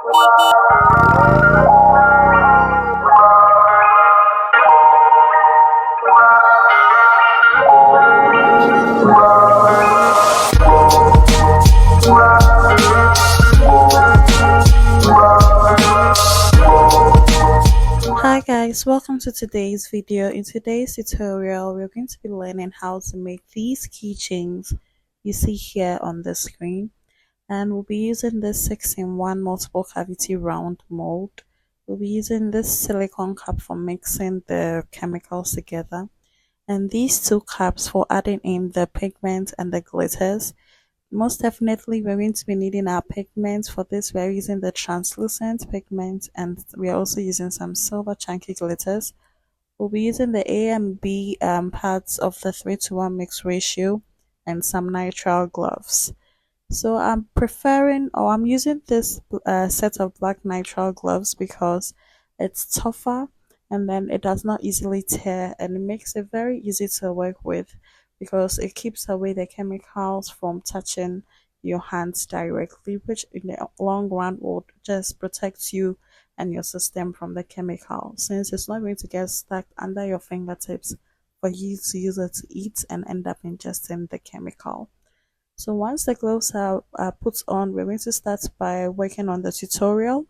Hi guys, welcome to today's video. In today's tutorial, we're going to be learning how to make these keychains you see here on the screen, and we'll be using this 6-in-1 multiple cavity round mold. We'll be using this silicone cup for mixing the chemicals together, and these two cups for adding in the pigment and the glitters. Most definitely, we're going to be needing our pigments. For this, we're using the translucent pigment, and we're also using some silver chunky glitters. We'll be using the A and B parts of the 3-to-1 mix ratio and some nitrile gloves. So I'm preferring, or I'm using this set of black nitrile gloves because it's tougher, and then it does not easily tear, and it makes it very easy to work with because it keeps away the chemicals from touching your hands directly, which in the long run will just protect you and your system from the chemical, since it's not going to get stuck under your fingertips for you to use it to eat and end up ingesting the chemical. So once the gloves are put on, we're going to start by working on the tutorial.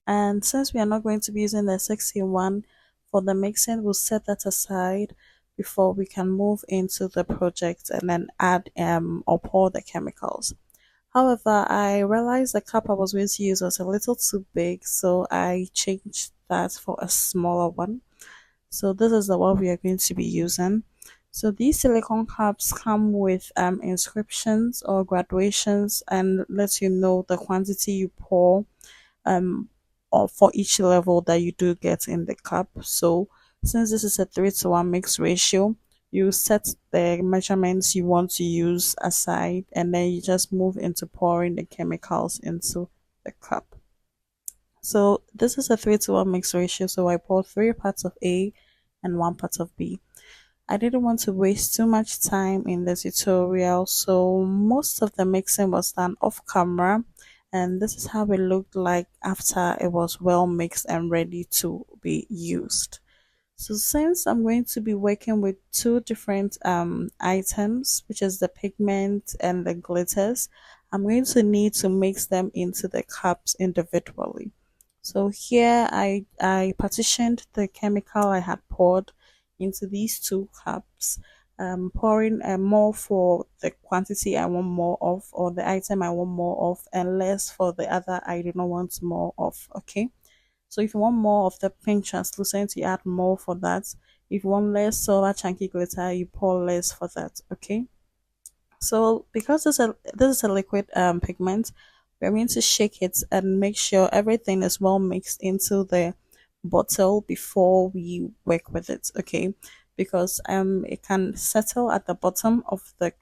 And since we are not going to be using the 6-in-1 for the mixing, we'll set that aside before we can move into the project and then add or pour the chemicals. However, I realized the cup I was going to use was a little too big, so I changed that for a smaller one. So this is the one we are going to be using. So these silicone cups come with inscriptions or graduations, and let you know the quantity you pour um or for each level that you do get in the cup. So since this is a 3-to-1 mix ratio, you set the measurements you want to use aside, and then you just move into pouring the chemicals into the cup. So this is a 3-to-1 mix ratio, so I poured 3 parts of A and 1 part of B. I didn't want to waste too much time in the tutorial, so most of the mixing was done off camera, and this is how it looked like after it was well mixed and ready to be used. So since I'm going to be working with two different items, which is the pigment and the glitters, I'm going to need to mix them into the cups individually. So here I partitioned the chemical I had poured into these two cups, pouring more for the quantity I want more of, or the item I want more of, and less for the other I do not want more of. Okay, so if you want more of the pink translucent, you add more for that. If you want less silver chunky glitter, you pour less for that. Okay, so because this is a liquid pigment, we're going to shake it and make sure everything is well mixed into the bottle before we work with it. Okay, because it can settle at the bottom of the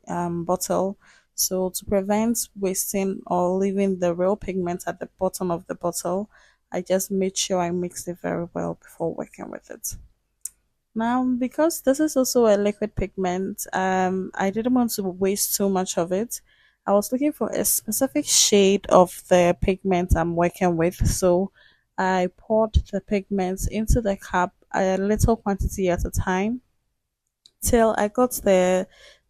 bottle. So to prevent wasting or leaving the real pigment at the bottom of the bottle, I just made sure I mixed it very well before working with it. Now, because this is also a liquid pigment, I didn't want to waste too much of it. I was looking for a specific shade of the pigment I'm working with, so I poured the pigments into the cup a little quantity at a time till I got the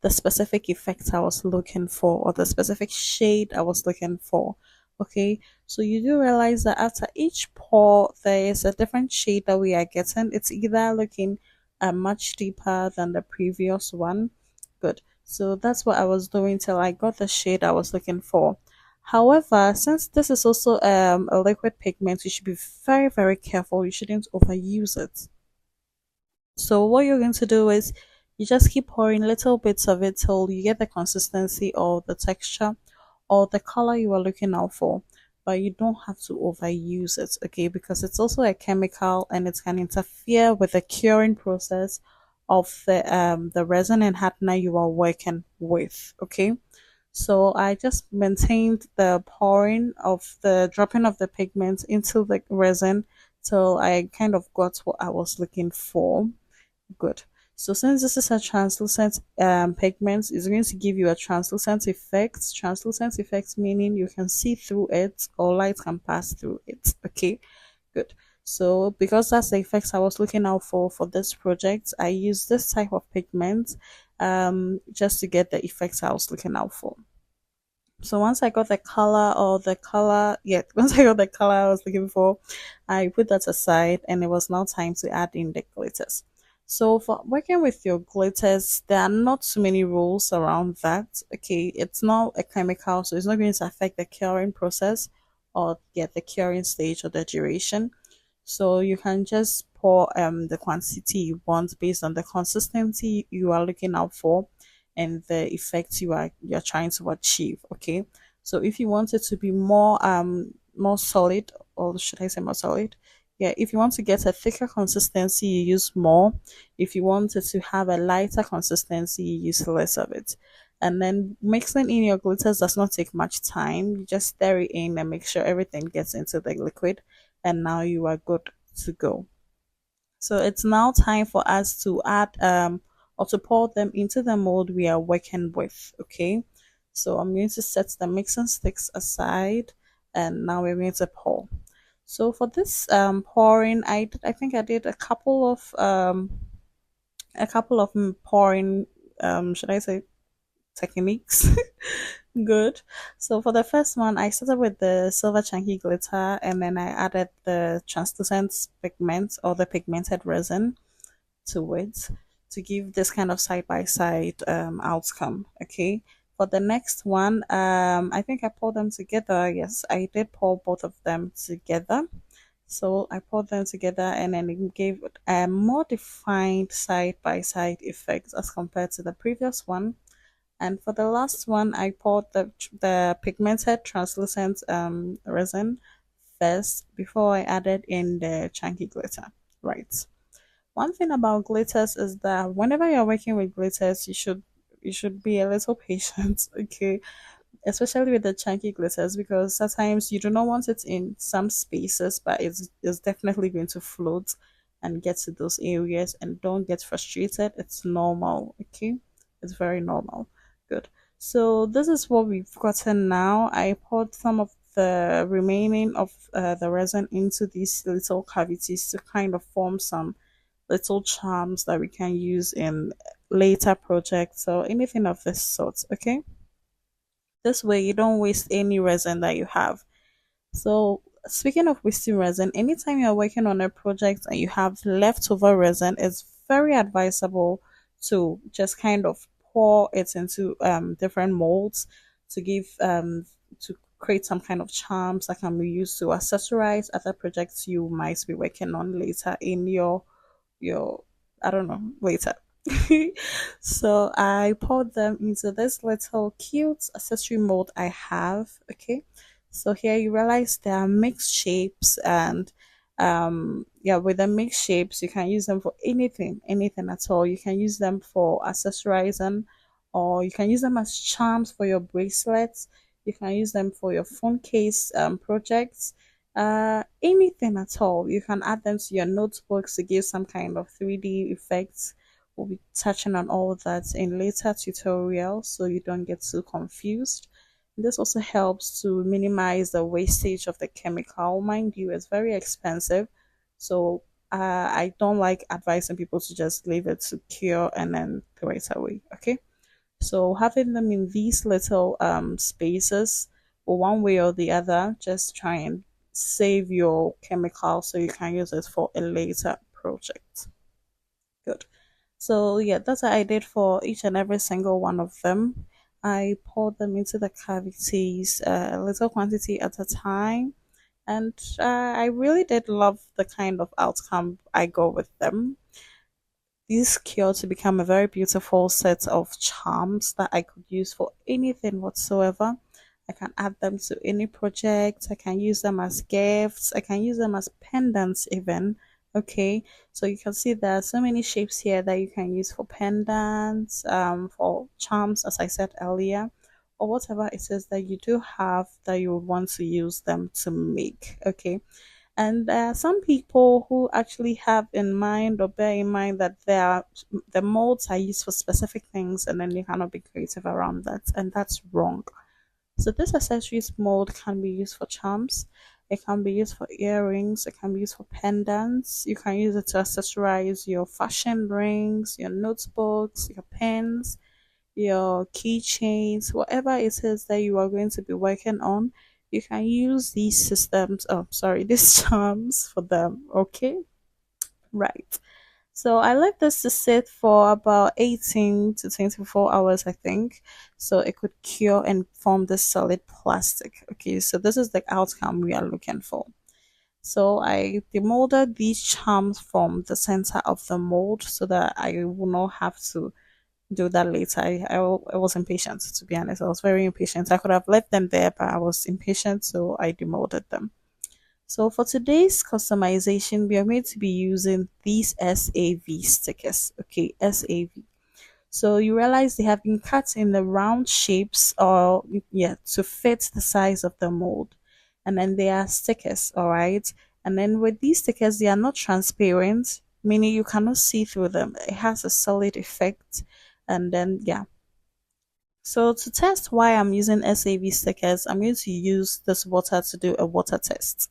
specific effect I was looking for, or the specific shade I was looking for. Okay, so you do realize that after each pour, there is a different shade that we are getting. It's either looking much deeper than the previous one. Good. So that's what I was doing till I got the shade I was looking for. However, since this is also a liquid pigment, you should be very, very careful. You shouldn't overuse it. So what you're going to do is you just keep pouring little bits of it till you get the consistency or the texture or the color you are looking out for. But you don't have to overuse it, okay? Because it's also a chemical and it can interfere with the curing process of the resin and hardener you are working with, okay? So I just maintained the pouring of the dropping of the pigment into the resin till I kind of got what I was looking for. Good. So since this is a translucent pigment, it's going to give you a translucent effect. Translucent effect meaning you can see through it or light can pass through it. Okay, good. So because that's the effects I was looking out for this project, I used this type of pigment just to get the effects I was looking out for. So once I got the color or the color, yeah, once I got the color I was looking for, I put that aside and it was now time to add in the glitters. So for working with your glitters, there are not too many rules around that. Okay, it's not a chemical, so it's not going to affect the curing process or get the curing stage or the duration. So you can just pour the quantity you want based on the consistency you are looking out for and the effects you're trying to achieve. Okay. So if you want it to be more solid, or should I say more solid? Yeah, if you want to get a thicker consistency, you use more. If you want it to have a lighter consistency, you use less of it. And then mixing in your glitters does not take much time. You just stir it in and make sure everything gets into the liquid, and now you are good to go. So it's now time for us to add or to pour them into the mold we are working with. Okay, so I'm going to set the mixing sticks aside, and now we're going to pour. So for this pouring, I think I did a couple of pouring should I say techniques. Good. So for the first one, I started with the silver chunky glitter, and then I added the translucent pigment or the pigmented resin to it to give this kind of side by side outcome. Okay. For the next one, I think I poured them together. Yes, I did pour both of them together. So I poured them together, and then it gave a more defined side by side effect as compared to the previous one. And for the last one, I poured the pigmented translucent resin first before I added in the chunky glitter. Right. One thing about glitters is that whenever you're working with glitters, you should be a little patient. Okay, especially with the chunky glitters, because sometimes you do not want it in some spaces, but it's definitely going to float and get to those areas. And don't get frustrated, it's normal. Okay, it's very normal. Good. So this is what we've gotten now. I poured some of the remaining of the resin into these little cavities to kind of form some little charms that we can use in later projects or anything of this sort. Okay, this way you don't waste any resin that you have. So speaking of wasting resin, anytime you're working on a project and you have leftover resin, it's very advisable to just kind of pour it into different molds to give to create some kind of charms that can be used to accessorize other projects you might be working on later in your I don't know later. So I poured them into this little cute accessory mold I have. Okay, so here you realize there are mixed shapes, and yeah, with the mixed shapes you can use them for anything at all. You can use them for accessorizing, or you can use them as charms for your bracelets. You can use them for your phone case projects, anything at all. You can add them to your notebooks to give some kind of 3D effects. We'll be touching on all that in later tutorials so you don't get too confused. This also helps to minimize the wastage of the chemical. Mind you, it's very expensive, so I don't like advising people to just leave it to cure and then throw it away. Okay, so having them in these little spaces, or one way or the other, just try and save your chemical so you can use it for a later project. Good. So yeah, that's what I did for each and every single one of them. I poured them into the cavities, a little quantity at a time, and I really did love the kind of outcome I got with them. These cure to become a very beautiful set of charms that I could use for anything whatsoever. I can add them to any project. I can use them as gifts. I can use them as pendants even. Okay, so you can see there are so many shapes here that you can use for pendants, for charms, as I said earlier, or whatever it is that you do have that you want to use them to make. Okay, And there are some people who actually have in mind or bear in mind that the molds are used for specific things and then they cannot be creative around that. And that's wrong. So this accessories mold can be used for charms. It can be used for earrings. It can be used for pendants. You can use it to accessorize your fashion rings, your notebooks, your pens, your keychains, whatever it is that you are going to be working on. You can use these systems, oh, sorry, these charms for them. Okay, right. So I let this to sit for about 18 to 24 hours, I think. So it could cure and form this solid plastic. Okay, so this is the outcome we are looking for. So I demolded these charms from the center of the mold so that I will not have to do that later. I was impatient, to be honest. I was very impatient. I could have left them there, but I was impatient, so I demolded them. So for today's customization, we are going to be using these SAV stickers. Okay, SAV. So you realize they have been cut in the round shapes or yeah, to fit the size of the mold. And then they are stickers, all right? And then with these stickers, they are not transparent, meaning you cannot see through them. It has a solid effect. And then yeah. So to test why I'm using SAV stickers, I'm going to use this water to do a water test.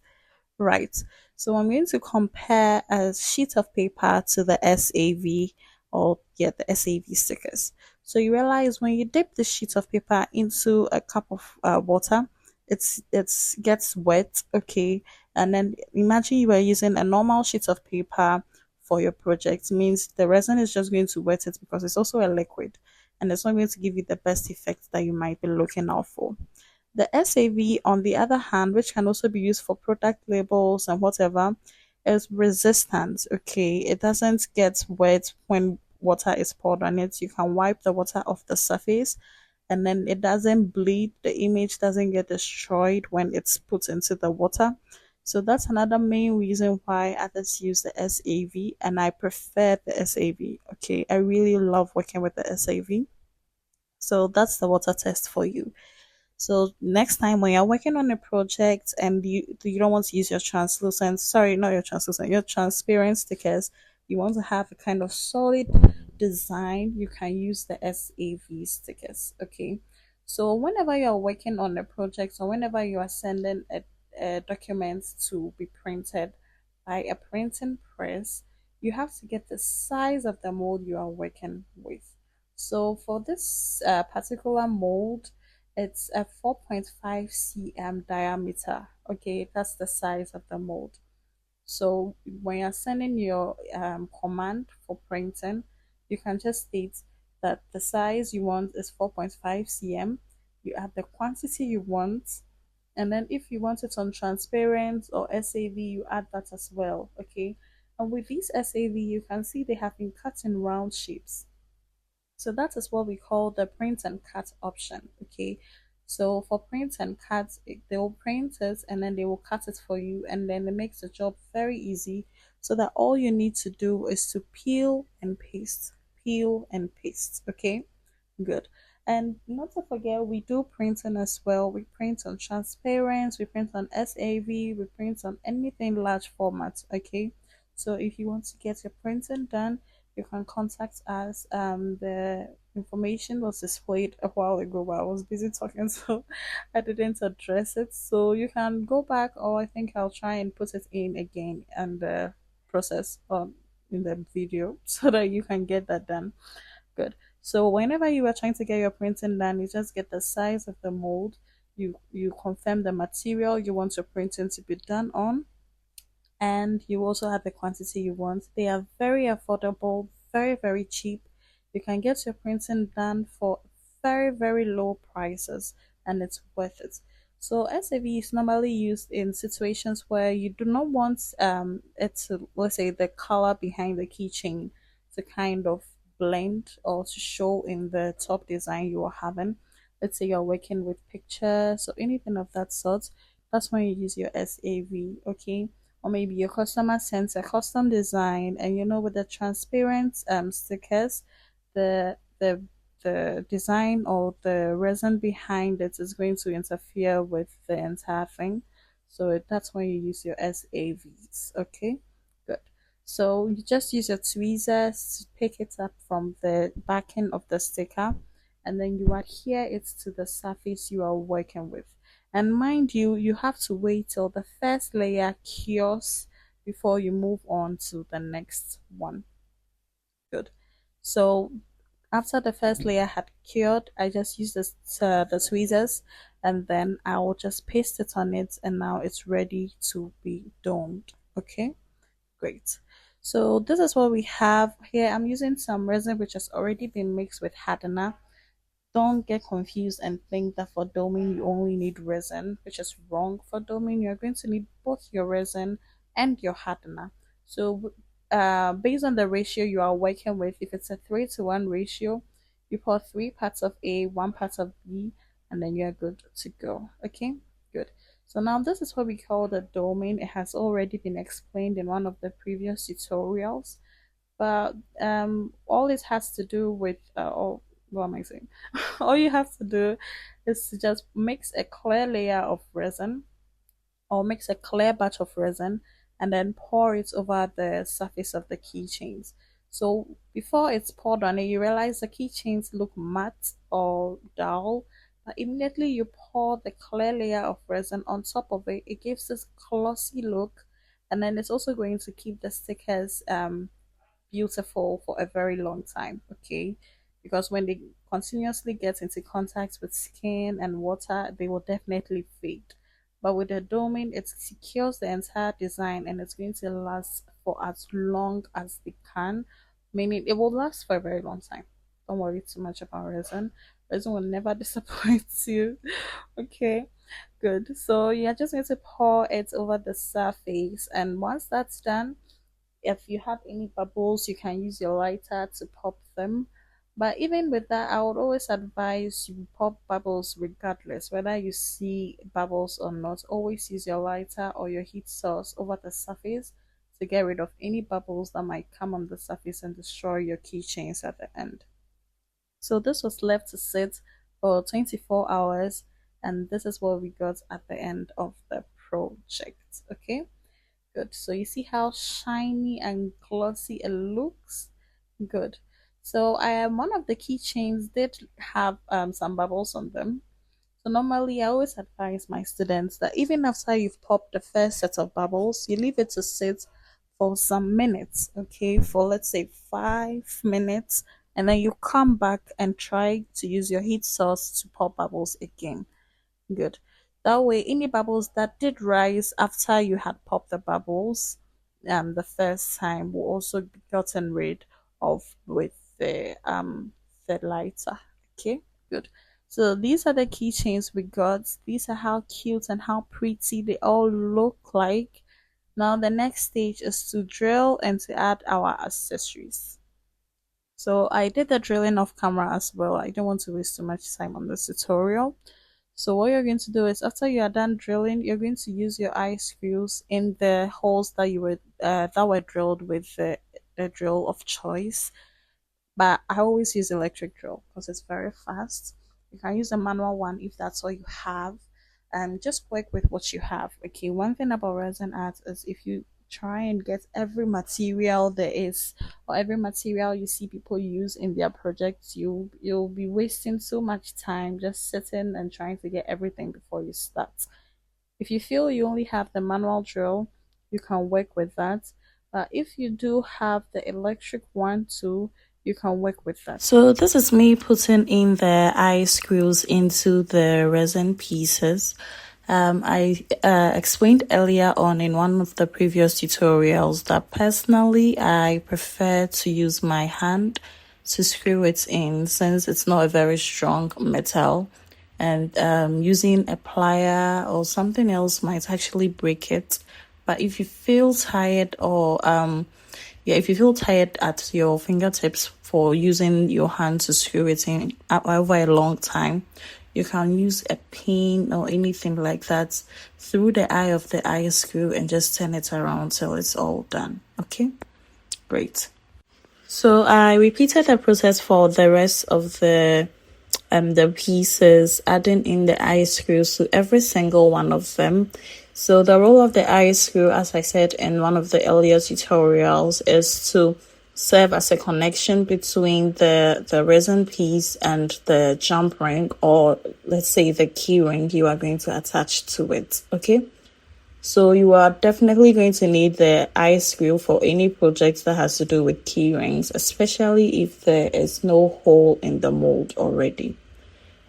Right. So I'm going to compare a sheet of paper to the SAV or yeah, the SAV stickers. So you realize when you dip the sheet of paper into a cup of water, it's gets wet, okay. And then imagine you were using a normal sheet of paper for your project. Means the resin is just going to wet it because it's also a liquid, and it's not going to give you the best effect that you might be looking out for. The SAV, on the other hand, which can also be used for product labels and whatever, is resistant. Okay, it doesn't get wet when water is poured on it. You can wipe the water off the surface and then it doesn't bleed. The image doesn't get destroyed when it's put into the water. So that's another main reason why others use the SAV and I prefer the SAV. Okay, I really love working with the SAV. So that's the water test for you. So next time when you're working on a project and you don't want to use your translucent, sorry, not your translucent, your transparent stickers, you want to have a kind of solid design, you can use the SAV stickers. Okay. So whenever you're working on a project or whenever you are sending a document to be printed by a printing press, you have to get the size of the mold you are working with. So for this particular mold, it's a 4.5 cm diameter. Okay, that's the size of the mold. So when you're sending your command for printing, you can just state that the size you want is 4.5 cm. You add the quantity you want, and then if you want it on transparent or SAV, you add that as well. Okay, and with these SAV, you can see they have been cut in round shapes. So that is what we call the print and cut option. Okay. So for print and cut, they will print it and then they will cut it for you, and then it makes the job very easy. So that all you need to do is to peel and paste, peel and paste. Okay. Good. And not to forget, we do printing as well. We print on transparent, we print on SAV, we print on anything large format. Okay. So if you want to get your printing done, you can contact us. The information was displayed a while ago, but I was busy talking, so I didn't address it. So you can go back, or I think I'll try and put it in again and the process in the video so that you can get that done. Good. So whenever you are trying to get your printing done, you just get the size of the mold. You confirm the material you want your printing to be done on, and you also have the quantity you want. They are very affordable, very, very cheap. You can get your printing done for very, very low prices, and it's worth it. So SAV is normally used in situations where you do not want it to, let's say, the color behind the keychain to kind of blend or to show in the top design you are having. Let's say you're working with pictures or anything of that sort. That's when you use your SAV, okay? Or maybe your customer sends a custom design, and you know, with the transparent stickers, the the the design or the resin behind it is going to interfere with the entire thing. So that's when you use your SAVs. Okay, good. So you just use your tweezers to pick it up from the backing of the sticker, and then you adhere it to the surface you are working with. And mind you, you have to wait till the first layer cures before you move on to the next one. Good. So after the first layer had cured, I just used the tweezers, and then I'll just paste it on it, and now it's ready to be domed. Okay, great. So this is what we have here. I'm using some resin which has already been mixed with hardener. Don't get confused and think that for doming you only need resin, which is wrong. For doming, you're going to need both your resin and your hardener. So based on the ratio you are working with, if it's a 3-to-1 ratio, you pour 3 parts of A, 1 part of B, and then you're good to go. Okay, good. So now this is what we call the doming. It has already been explained in one of the previous tutorials, but all it has to do with what am I saying? All you have to do is to just mix a clear layer of resin, or mix a clear batch of resin, and then pour it over the surface of the keychains. So before it's poured on it, you realize the keychains look matte or dull, but immediately you pour the clear layer of resin on top of it, it gives this glossy look, and then it's also going to keep the stickers beautiful for a very long time. Okay, because when they continuously get into contact with skin and water, they will definitely fade. But with the doming, it secures the entire design, and it's going to last for as long as it can, meaning it will last for a very long time. Don't worry too much about resin. Resin will never disappoint you. Okay, good. So you're just going to pour it over the surface, and once that's done, if you have any bubbles, you can use your lighter to pop them. But even with that, I would always advise you pop bubbles regardless, whether you see bubbles or not. Always use your lighter or your heat source over the surface to get rid of any bubbles that might come on the surface and destroy your keychains at the end. So this was left to sit for 24 hours, and this is what we got at the end of the project. Okay, good. So you see how shiny and glossy it looks? Good. So I am one of the keychains did have some bubbles on them. So normally I always advise my students that even after you've popped the first set of bubbles, you leave it to sit for some minutes, okay, for let's say 5 minutes, and then you come back and try to use your heat source to pop bubbles again. Good. That way, any bubbles that did rise after you had popped the bubbles the first time will also be gotten rid of with the lighter. Okay, good. So these are the keychains we got. These are how cute and how pretty they all look like. Now the next stage is to drill and to add our accessories. So I did the drilling off camera as well. I don't want to waste too much time on this tutorial. So what you're going to do is after you are done drilling, you're going to use your eye screws in the holes that were drilled with the drill of choice. But I always use electric drill because it's very fast. You can use a manual one if that's all you have, and just work with what you have. Okay, one thing about resin art is if you try and get every material there is, or every material you see people use in their projects, you'll be wasting so much time just sitting and trying to get everything before you start. If you feel you only have the manual drill, you can work with that. But if you do have the electric one too, you can work with that. So this is me putting in the eye screws into the resin pieces. I explained earlier on in one of the previous tutorials that personally I prefer to use my hand to screw it in since it's not a very strong metal, and using a plier or something else might actually break it. But if you feel tired or if you feel tired at your fingertips for using your hand to screw it in over a long time, you can use a pin or anything like that through the eye of the eye screw and just turn it around till it's all done. Okay, great. So I repeated the process for the rest of the the pieces, adding in the eye screws to every single one of them. So the role of the eye screw, as I said in one of the earlier tutorials, is to serve as a connection between the resin piece and the jump ring, or let's say the key ring you are going to attach to it. Okay, so you are definitely going to need the eye screw for any project that has to do with key rings, especially if there is no hole in the mold already.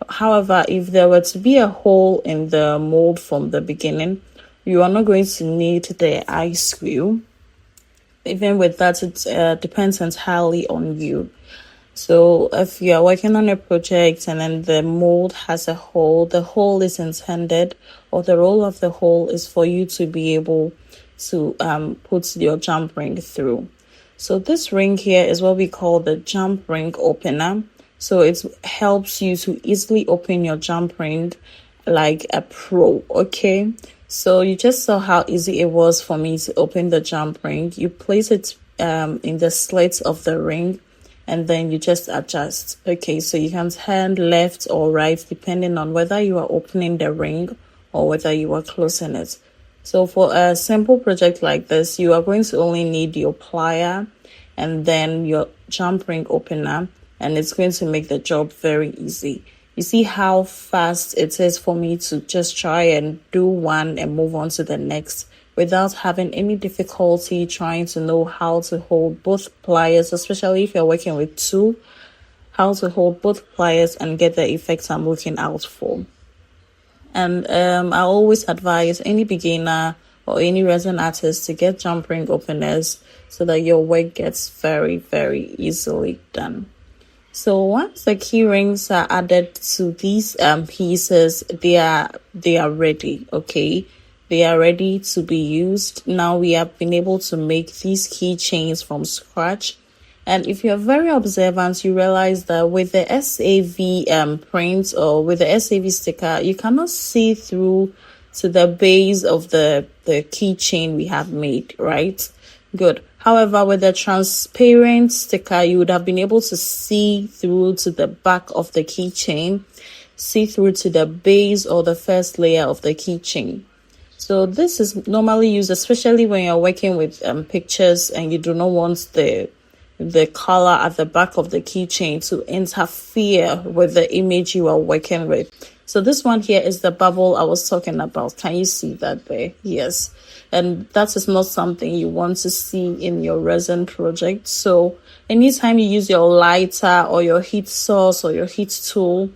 However, if there were to be a hole in the mold from the beginning, you are not going to need the eye screw. Even with that, it depends entirely on you. So if you are working on a project and then the mold has a hole, the hole is intended, or the role of the hole is for you to be able to put your jump ring through. So this ring here is what we call the jump ring opener. So it helps you to easily open your jump ring like a pro. Okay, so you just saw how easy it was for me to open the jump ring. You place it in the slits of the ring, and then you just adjust. Okay, so you can turn left or right depending on whether you are opening the ring or whether you are closing it. So for a simple project like this, you are going to only need your plier and then your jump ring opener, and it's going to make the job very easy. You see how fast it is for me to just try and do one and move on to the next without having any difficulty trying to know how to hold both pliers, especially if you're working with two, how to hold both pliers and get the effects I'm looking out for. And I always advise any beginner or any resin artist to get jump ring openers so that your work gets very, very easily done. So once the key rings are added to these pieces, they are ready. Okay, they are ready to be used. Now we have been able to make these keychains from scratch. And if you're very observant, you realize that with the SAV print or with the SAV sticker, you cannot see through to the base of the keychain we have made, right? Good. However, with the transparent sticker, you would have been able to see through to the back of the keychain, see through to the base or the first layer of the keychain. So this is normally used, especially when you're working with pictures and you do not want the color at the back of the keychain to interfere with the image you are working with. So this one here is the bubble I was talking about. Can you see that there? Yes. And that is not something you want to see in your resin project. So anytime you use your lighter or your heat source or your heat tool,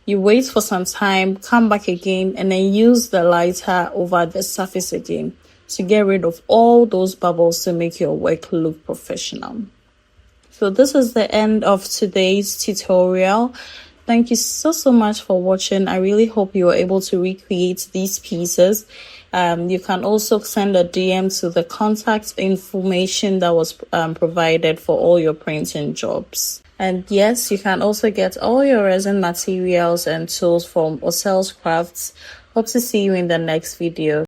you wait for some time, come back again, and then use the lighter over the surface again to get rid of all those bubbles to make your work look professional. So this is the end of today's tutorial. Thank you so much for watching. I really hope you were able to recreate these pieces. You can also send a DM to the contact information that was provided for all your printing jobs. And yes, you can also get all your resin materials and tools from O-Celle's Crafts. Hope to see you in the next video.